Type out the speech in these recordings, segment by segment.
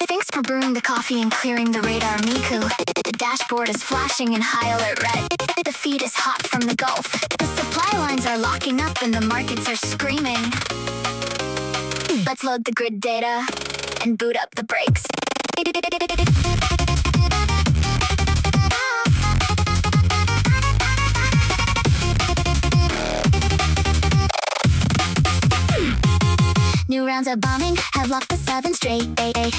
Thanks for brewing the coffee and clearing the radar, Miku. The dashboard is flashing in high alert red. The feed is hot from the Gulf. The supply lines are locking up and the markets are screaming. Let's load the grid data and boot up the brakes. New rounds of bombing have locked the 7th strait.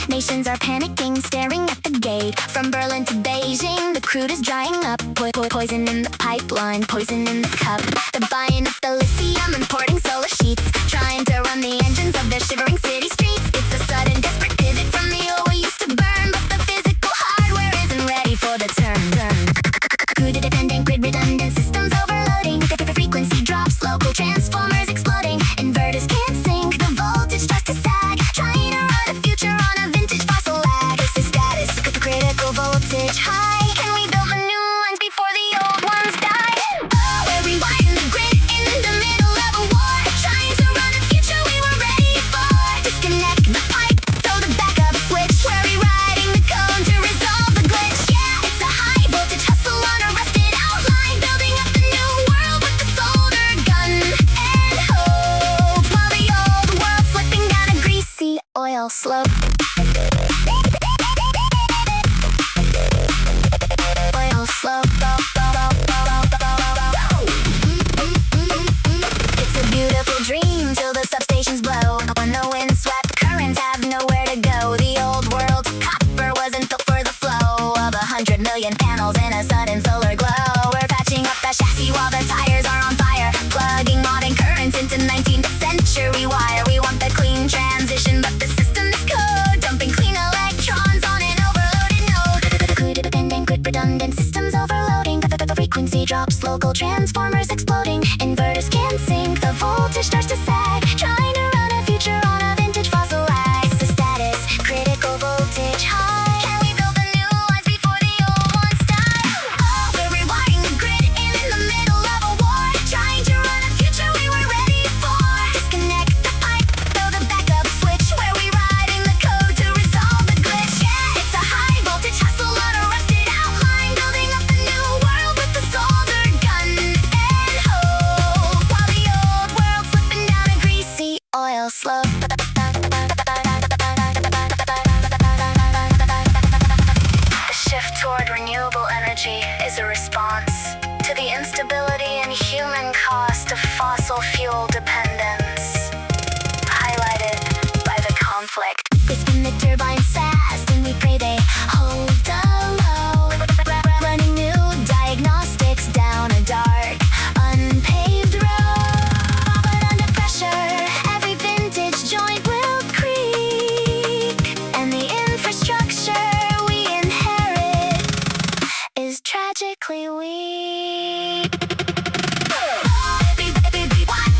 Nations are panicking, staring at the gate. From Berlin to Beijing, the crude is drying up. Poison in the pipeline, poison in the cup. They're buying up the lithium, importing solar sheets, trying to run the engines of their shivering city streets. It's a sudden, desperate pivot from the oil we used to burn, but the physical hardware isn't ready for the turn. Crude dependent, grid redundant, systems overloading. The frequency drops, local transformers exploding. Inverters can't sync, the voltage starts to sag. Trying to run a future on a vintage fossil lag. This is status, critical voltage high. Can we build the new ones before the old ones die? Oh, we're rewinding the grid in the middle of a war. Trying to run a future we were ready for. Disconnect the pipe, throw the backup switch. We're rewriting the code to resolve the glitch. Yeah, it's a high voltage hustle on a rusted outline. Building up the new world with the solder gun and hope, while the old world's slipping down a greasy oil slope. Oil slope. It's a beautiful dream till the substations blow. When the wind swept currents have nowhere to go. The old world copper wasn't built for the flow of 100 million panels in a sudden solar glow. We're patching up the chassis while the tires are on fire, plugging modern currents into 19th century wire. We want the clean transition, but the system's code dumping clean electrons on an overloaded node. Grid dependent, grid redundant, systems overloading. The frequency drops, local transformers exploding. Inverters can't sync, the voltage starts to sag. Trying to run a future on a vintage fossil lag. It's the status, critical voltage high. Can we build the new ones before the old ones die? Oh, we're rewiring the grid in the middle of a war. Trying to run a future we were ready for. Disconnect the pipe, throw the backup switch. We're rewriting the code to resolve the glitch. Yeah, it's a high voltage hustle on a rusted outline. Building up the new world with the solder gun and hope, while the old world's slipping down a greasy oil slope. The shift toward renewable energy is a response to the instability and human cost of fossil fuel dependence, highlighted by the conflict. They spin the turbines fast and we pray they hold the low. Running new diagnostics down a dark, unpaved road. But under pressure, every vintage joint will creak, and the infrastructure we inherit is tragically weak.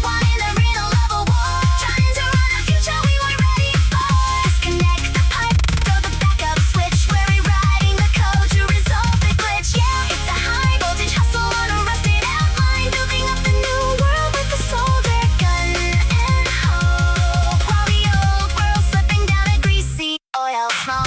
One in the middle of a war. Trying to run a future we were ready for. Disconnect the pipe, throw the backup switch. We're rewriting the code to resolve the glitch. Yeah, it's a high voltage hustle on a rusted outline. Building up the new world with the solder gun and hope, while the old world's slipping down a greasy oil smoke.